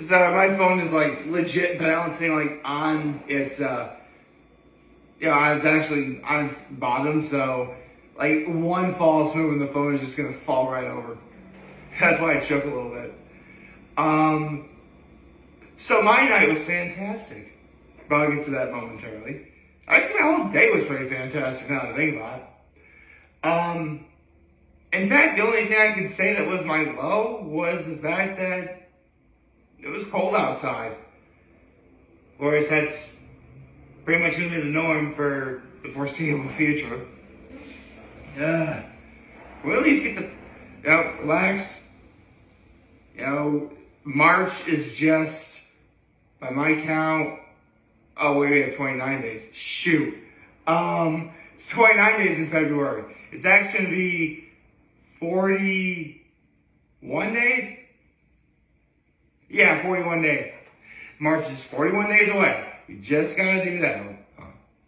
So my phone is like legit balancing like on its it's actually on its bottom, so like one false move and the phone is just gonna fall right over. That's why it shook a little bit. So my night was fantastic. But I'll get to that momentarily. I think my whole day was pretty fantastic now that I think about it. In fact, the only thing I could say that was my low was the fact that it was cold outside. Whereas that's pretty much going to be the norm for the foreseeable future. We'll at least get the, relax. March is just, by my count, we have 29 days. Shoot. It's 29 days in February. It's actually going to be 41 days? Yeah, 41 days. March is 41 days away. We just got to do that.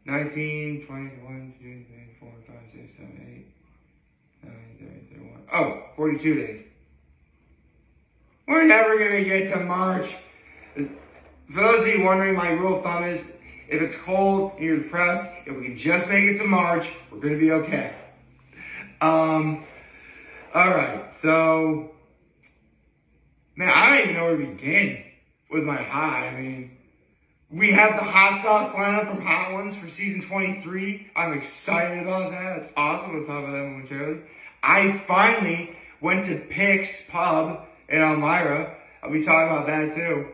19, 20, 21, 22, 24, 5, 6, 7, 8, 9, 30, 31. Oh, 42 days. We're never going to get to March. For those of you wondering, my rule of thumb is, if it's cold and you're depressed, if we can just make it to March, we're going to be okay. Alright, so, man, I don't even know where to begin with my high. I mean, we have the hot sauce lineup from Hot Ones for season 23. I'm excited about that. That's awesome. We'll talk about that momentarily. I finally went to Pick's Pub in Elmira. I'll be talking about that too.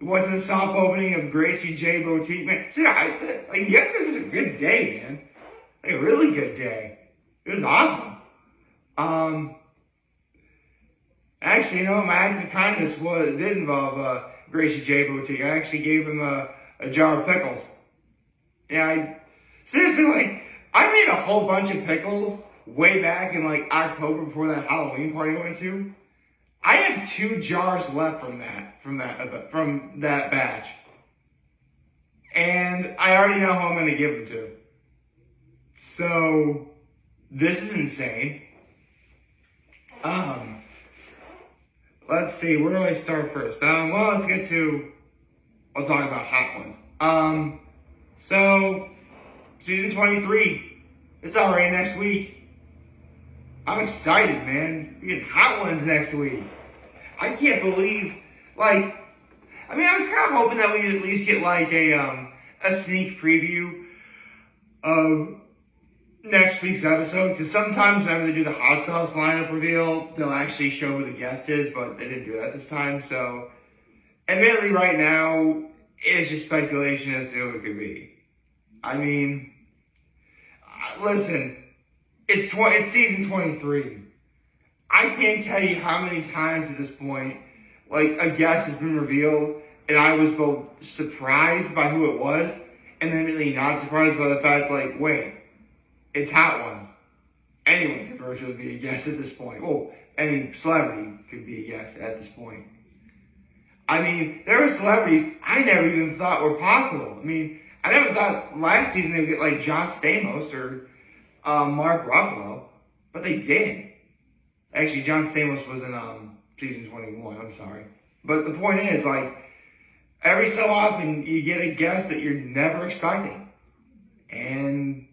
Went to the soft opening of Gracie J Boutique. Man, see, yesterday was a good day, man. Like a really good day. It was awesome. Actually, my acts of kindness did involve Gracie J Boutique. I actually gave him a jar of pickles. Yeah, seriously, I made a whole bunch of pickles way back in October before that Halloween party I went to. I have 2 jars left from that batch. And I already know who I'm going to give them to. So, this is insane. Let's see, where do I start first? Well, I'll talk about Hot Ones. So, season 23, it's already next week. I'm excited, man. We get Hot Ones next week. I can't believe, I was kind of hoping that we'd at least get a sneak preview of next week's episode, because sometimes whenever they do the hot sauce lineup reveal, they'll actually show who the guest is, but they didn't do that this time, so admittedly right now, it's just speculation as to who it could be. I mean, listen, it's season 23. I can't tell you how many times at this point, a guest has been revealed, and I was both surprised by who it was, and then really not surprised by the fact, wait, it's Hot Ones. Anyone could virtually be a guest at this point. Well, any celebrity could be a guest at this point. I mean, there were celebrities I never even thought were possible. I mean, I never thought last season they would get John Stamos or Mark Ruffalo, but they did. Actually, John Stamos was in season 21, I'm sorry. But the point is, every so often you get a guest that you're never expecting. And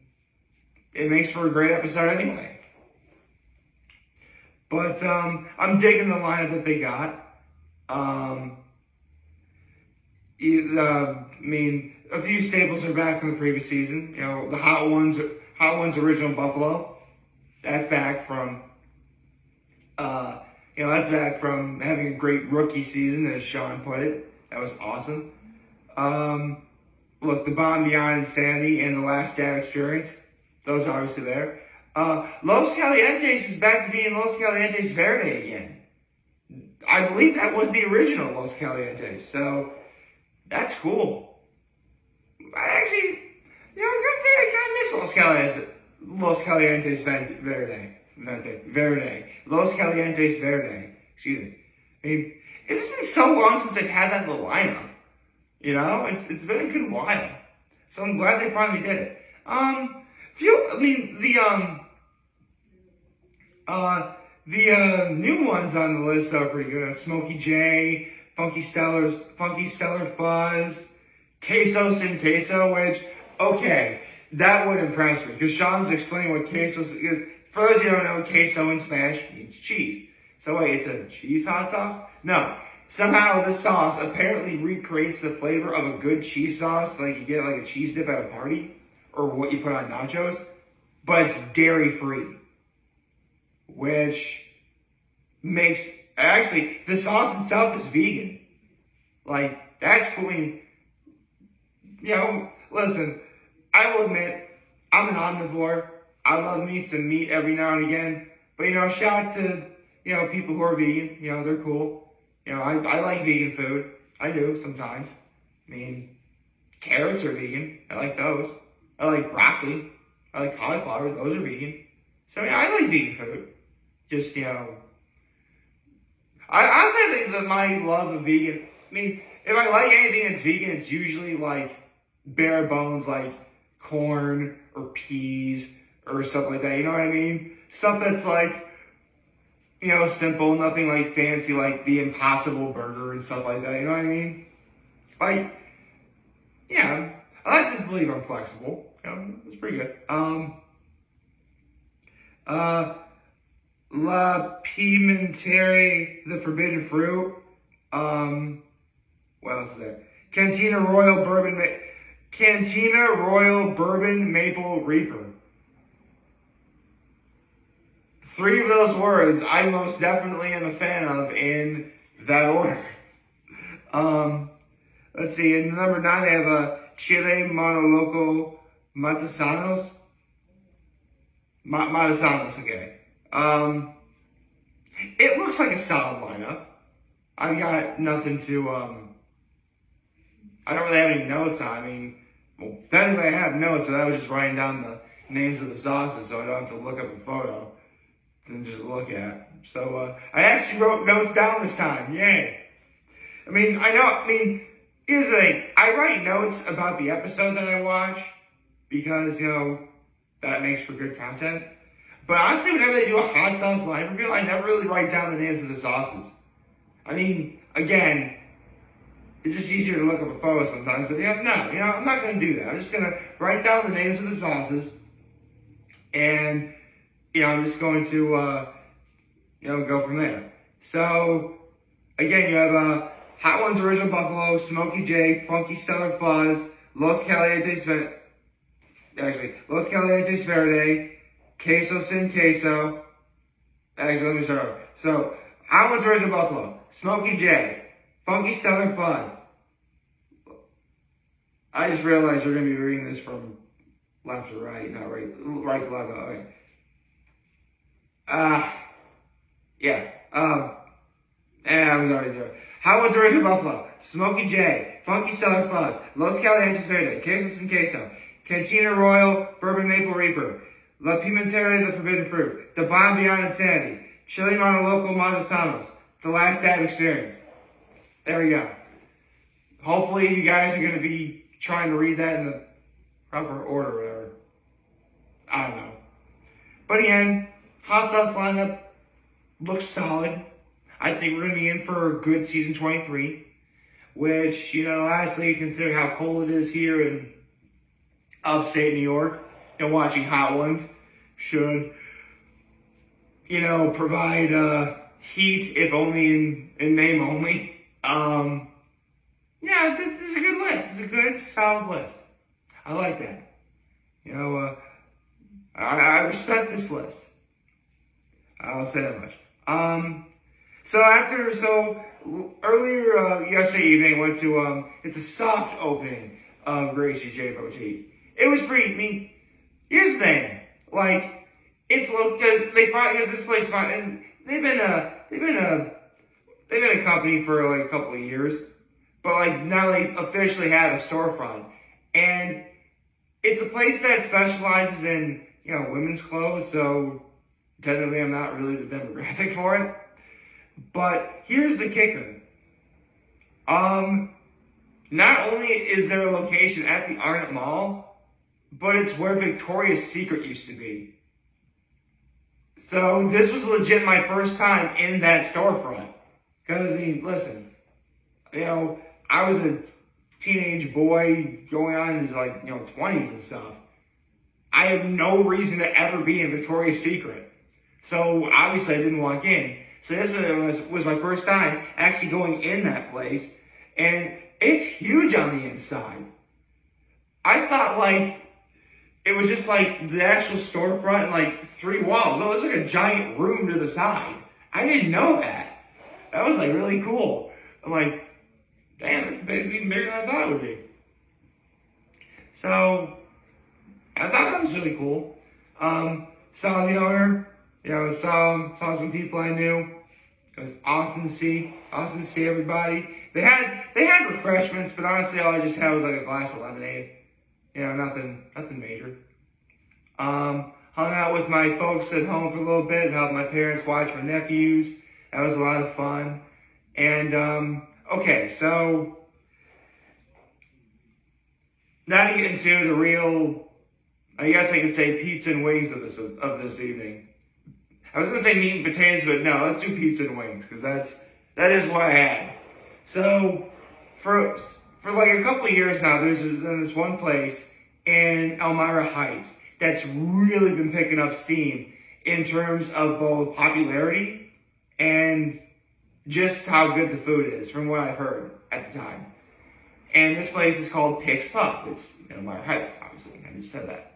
it makes for a great episode anyway. But I'm digging the lineup that they got. A few staples are back from the previous season. The Hot Ones original Buffalo. That's back from having a great rookie season, as Sean put it. That was awesome. The Bon Beyond Insanity and the Last Stand Experience. Those are obviously there. Los Calientes is back to being Los Calientes Verde again. I believe that was the original Los Calientes, so that's cool. I actually, I miss Los Calientes Verde. Los Calientes Verde. Excuse me. I mean, it's been so long since they've had that in the lineup. It's been a good while. So I'm glad they finally did it. The new ones on the list are pretty good. Smoky J, Funky Stellar Fuzz, Queso Sin Queso, which, okay, that would impress me, because Sean's explaining what queso is. For those of you who don't know, queso in Spanish means cheese. So wait, it's a cheese hot sauce? No. Somehow this sauce apparently recreates the flavor of a good cheese sauce, like you get like a cheese dip at a party, or what you put on nachos, but it's dairy free. Which makes, actually, the sauce itself is vegan. Like, that's cool. I mean, you know, listen, I will admit, I'm an omnivore. I love me some meat every now and again. But, you know, shout out to, you know, people who are vegan. You know, they're cool. You know, I like vegan food. I do, sometimes. I mean, carrots are vegan. I like those. I like broccoli. I like cauliflower. Those are vegan. So, yeah, I like vegan food. Just, you know, I think that my love of vegan, I mean, if I like anything that's vegan, it's usually like bare bones, like corn or peas or stuff like that. You know what I mean? Stuff that's like, you know, simple, nothing like fancy, like the Impossible Burger and stuff like that. You know what I mean? Like, yeah, I like to believe I'm flexible. You know, it's pretty good. La Pimentere, the Forbidden Fruit. What else is there? Cantina Royal Bourbon Maple Reaper. 3 of those words I most definitely am a fan of in that order. Let's see, in number 9 they have a Chile Monoloco Matasanos. Matasanos, okay. It looks like a solid lineup. I've got nothing to, I don't really have any notes on. I mean, well, technically I have notes, but I was just writing down the names of the sauces so I don't have to look up a photo and just look at. So, I actually wrote notes down this time. Yay. I mean, here's the thing. I write notes about the episode that I watch because, you know, that makes for good content. But honestly, whenever they do a hot sauce line review, I never really write down the names of the sauces. I mean, again, it's just easier to look up a photo sometimes. But yeah, no, you know, I'm not going to do that. I'm just going to write down the names of the sauces. And, you know, I'm just going to, you know, go from there. So, again, you have Hot Ones Original Buffalo, Smoky J, Funky Stellar Fuzz, Los Calientes Verde, Queso Sin Queso. Actually, let me start over. So, Hot Ones Original Buffalo, Smoky J, Funky Stellar Fuzz. I just realized we're going to be reading this from left to right, not right to left. Okay. Yeah. And I was already doing it. Hot Ones Original Buffalo, Smoky J, Funky Stellar Fuzz, Los Calientes Verde, Queso Sin Queso, Cantina Royal Bourbon Maple Reaper, La Pimentere, the Forbidden Fruit, The Bomb Beyond Insanity, Chile Monoloco Matasanos, The Last Dab Experience. There we go. Hopefully you guys are going to be trying to read that in the proper order or whatever. I don't know. But again, hot sauce lineup looks solid. I think we're going to be in for a good season 23, which, you know, honestly, considering how cold it is here in upstate New York, and watching Hot Ones should, you know, provide heat, if only in name only. Yeah, this is a good list. It's a good, solid list. I like that. You know, I respect this list. I'll say that much. So earlier yesterday evening, I went to, it's a soft opening of Gracie J Boutique. It was pretty, I mean, here's the thing, like, it's low, because this place, and they've been a company for like a couple of years, but like now they officially have a storefront, and it's a place that specializes in, you know, women's clothes, so technically I'm not really the demographic for it. But here's the kicker. Not only is there a location at the Arnott Mall, but it's where Victoria's Secret used to be. So this was legit my first time in that storefront. Because, I mean, listen, I was a teenage boy going on in his, 20s and stuff. I have no reason to ever be in Victoria's Secret. So, obviously, I didn't walk in. So this was my first time actually going in that place. And it's huge on the inside. I thought, it was just, the actual storefront and, 3 walls. No, it was, a giant room to the side. I didn't know that. That was, really cool. I'm like, damn, this is even bigger than I thought it would be. So, I thought that was really cool. Saw the owner, saw some people I knew. It was awesome to see everybody. They had refreshments, but honestly, all I just had was a glass of lemonade. Nothing major. Hung out with my folks at home for a little bit, helped my parents watch my nephews. That was a lot of fun. And, okay, so now to get into the real, I guess I could say pizza and wings of this evening. I was going to say meat and potatoes, but no, let's do pizza and wings, because that is what I had. So, for a couple of years now, there's this one place in Elmira Heights that's really been picking up steam in terms of both popularity and just how good the food is, from what I've heard at the time. And this place is called Pick's Pub. It's in Elmira Heights, obviously. I just said that.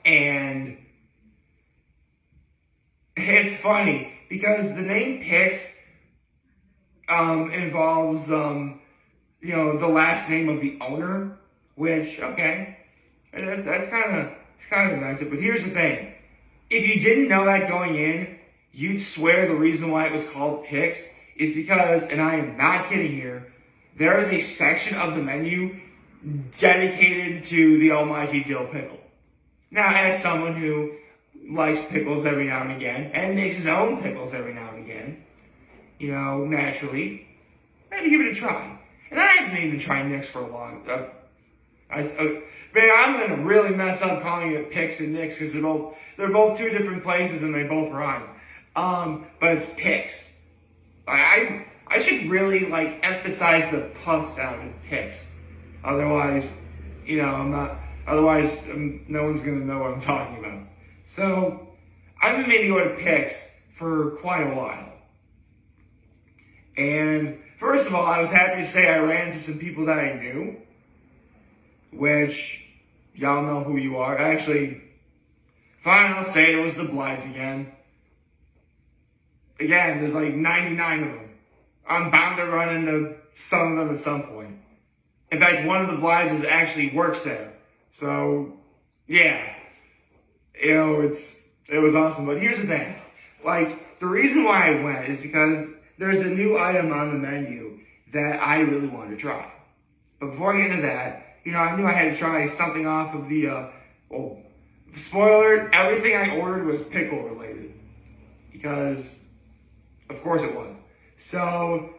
And it's funny, because the name Pick's involves, the last name of the owner, which, okay, it's kind of inventive. But here's the thing. If you didn't know that going in, you'd swear the reason why it was called Pick's is because, and I am not kidding here, there is a section of the menu dedicated to the almighty dill pickle. Now, as someone who likes pickles every now and again, and makes his own pickles every now and again, naturally, I had to give it a try. And I haven't even tried Nick's for a long time. Man, I'm going to really mess up calling it Pick's and Nick's, because they're both two different places and they both rhyme. But it's Pick's. I should really, emphasize the puff sound in Pick's. Otherwise, otherwise, no one's going to know what I'm talking about. So, I've been meaning to go to Pick's for quite a while. And, first of all, I was happy to say I ran into some people that I knew, which, y'all know who you are. Actually, fine, I'll say it was the Blythes again. Again, there's 99 of them. I'm bound to run into some of them at some point. In fact, one of the Blythes actually works there. So, yeah. It was awesome. But here's the thing. The reason why I went is because there's a new item on the menu that I really wanted to try. But before I get into that, I knew I had to try something off of the, spoiler, everything I ordered was pickle related. Because, of course it was. So,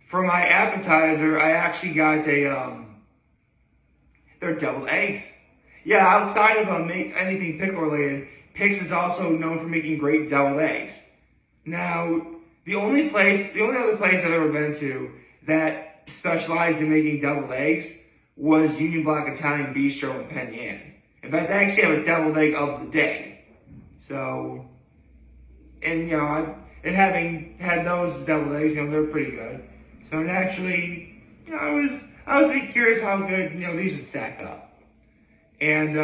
for my appetizer, I actually got they're deviled eggs. Yeah, outside of anything pickle related, Pick's is also known for making great deviled eggs. Now, the only other place I've ever been to that specialized in making deviled eggs was Union Block Italian Bistro in Penn Yan. In fact, they actually have a deviled egg of the day. So, and and having had those deviled eggs, they're pretty good. So naturally, I was really curious how good, these would stack up. And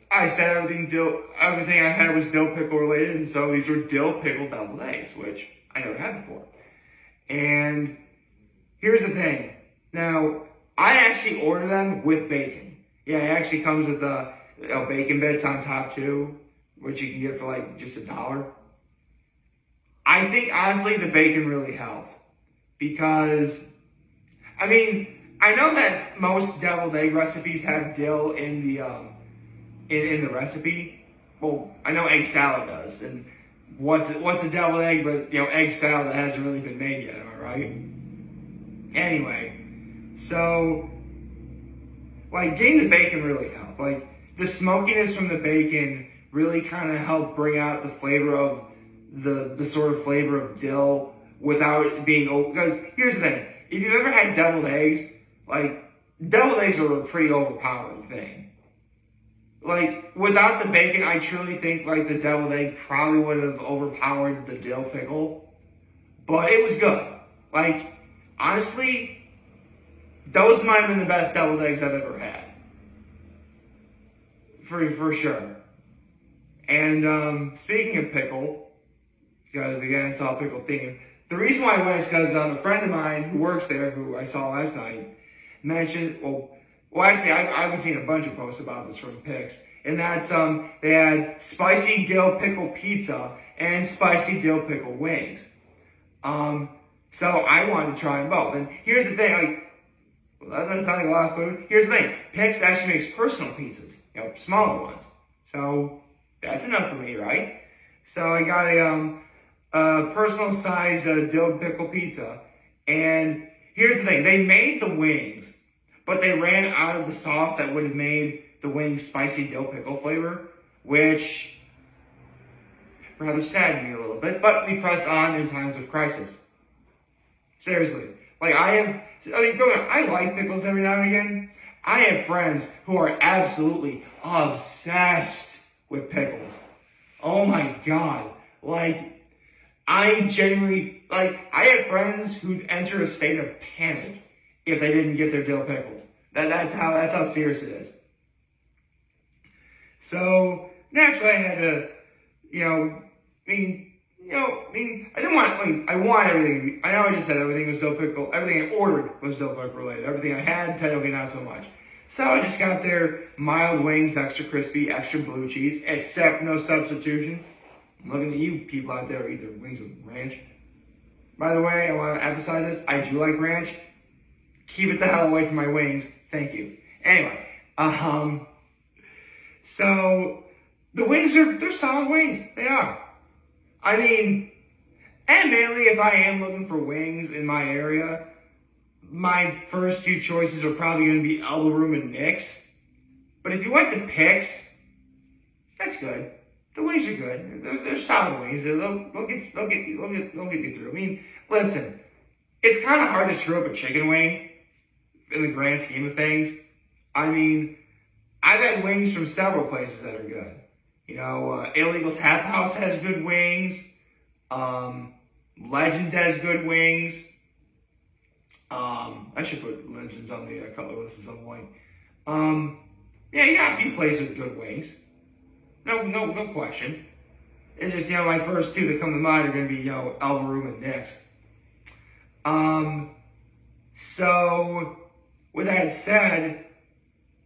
I said everything I had was dill pickle related, and so these were dill pickle deviled eggs, which I never had before. And here's the thing. Now, I actually order them with bacon. Yeah, it actually comes with the bacon bits on top too, which you can get for just $1. I think honestly the bacon really helped because, I know that most deviled egg recipes have dill in the in the recipe. Well, I know egg salad does, and what's a deviled egg but egg salad that hasn't really been made yet? Am I right? Anyway, so getting the bacon really helped. The smokiness from the bacon really kind of help bring out the flavor of the sort of flavor of dill without it being because here's the thing. If you've ever had deviled eggs, like deviled eggs are a pretty overpowering thing. Like without the bacon, I truly think like the deviled egg probably would have overpowered the dill pickle. But it was good. Like honestly, those might have been the best deviled eggs I've ever had. For sure. And speaking of pickle, because again it's all pickle theme, the reason why I went is because a friend of mine who works there, who I saw last night, mentioned, well actually I've been seeing a bunch of posts about this from Pix, and that's they had spicy dill pickle pizza and spicy dill pickle wings. So I wanted to try them both. And here's the thing, like, that doesn't sound like a lot of food. Here's the thing, Pix actually makes personal pizzas, smaller ones. So that's enough for me, right? So I got a personal size dill pickle pizza. And here's the thing, they made the wings, but they ran out of the sauce that would have made the wings spicy dill pickle flavor, which rather saddened me a little bit, but we press on in times of crisis. Seriously. Like I like pickles every now and again. I have friends who are absolutely obsessed with pickles. Oh my God. Like, I genuinely, like, I have friends who'd enter a state of panic if they didn't get their dill pickles. That's how serious it is. So, naturally I had to, I didn't want, I want everything, I know I just said everything was dill pickle, everything I ordered was dill pickle related, everything I had, technically not so much. So I just got their mild wings, extra crispy, extra blue cheese, except no substitutions. I'm looking at you people out there, either wings with ranch. By the way, I want to emphasize this, I do like ranch. Keep it the hell away from my wings, thank you. Anyway, so the wings they're solid wings, they are. I mean, admittedly, if I am looking for wings in my area, my first two choices are probably going to be Elbow Room and Nick's. But if you went to Pix, that's good. The wings are good. They're solid wings. They'll get you through. I mean, listen, it's kind of hard to screw up a chicken wing in the grand scheme of things. I mean, I've had wings from several places that are good. Illegal Tap House has good wings. Legends has good wings. I should put Legends on the color list at some point. Yeah, you got a few places with good wings. No question. It's just, my first two that come to mind are going to be, Elbow Room and Nick's. So, with that said,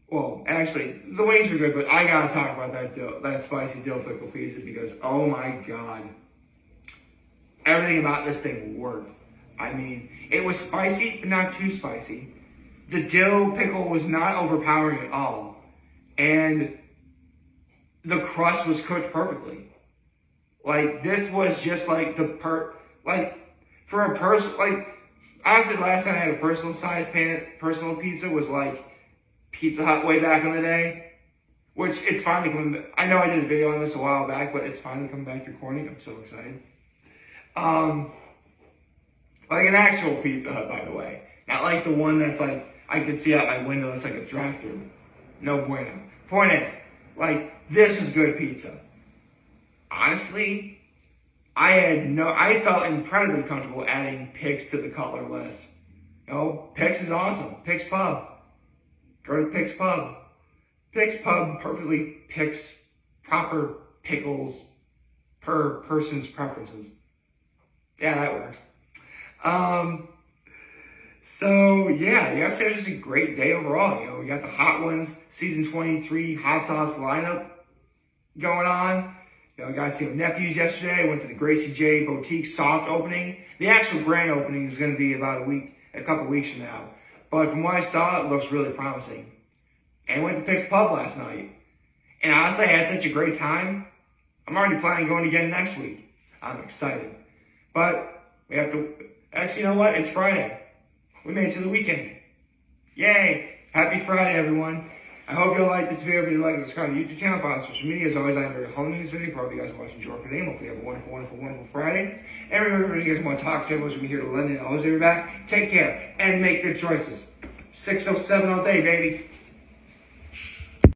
well, actually, the wings are good, but I gotta talk about that spicy dill pickle pizza because, oh my God, everything about this thing worked. I mean, it was spicy, but not too spicy. The dill pickle was not overpowering at all, and the crust was cooked perfectly. Like this was just like for a person, like honestly, the last time I had a personal pizza was like Pizza Hut way back in the day, which it's finally coming back. I know I did a video on this a while back, but it's finally coming back to Corning. I'm so excited. Like an actual Pizza Hut, by the way. Not like the one that's like, I can see out my window that's like a drive-thru. No bueno. Point is, like, this is good pizza. Honestly, I felt incredibly comfortable adding Pix to the Cutler list. Pix is awesome. Pix Pub. Go to Pix Pub. Pix Pub perfectly picks proper pickles per person's preferences. Yeah, that works. So yeah, yesterday was just a great day overall. We got the Hot Ones Season 23 hot sauce lineup going on. I got to see my nephews yesterday. I went to the Gracie J Boutique soft opening. The actual grand opening is going to be about a couple weeks from now. But from what I saw, it looks really promising. And I went to Pix Pub last night. And honestly, I had such a great time. I'm already planning on going again next week. I'm excited. But we have to, actually, you know what? It's Friday. We made it to the weekend. Yay. Happy Friday, everyone. I hope you all like this video. If you like, subscribe to the YouTube channel, follow on social media. As always, I'm very home in this video. For all you guys watching, enjoy for today. Hopefully, you have a wonderful, wonderful, wonderful Friday. And remember, if you guys want to talk to us, we'll be here to London. Always be back. Take care and make good choices. 607 all day, baby.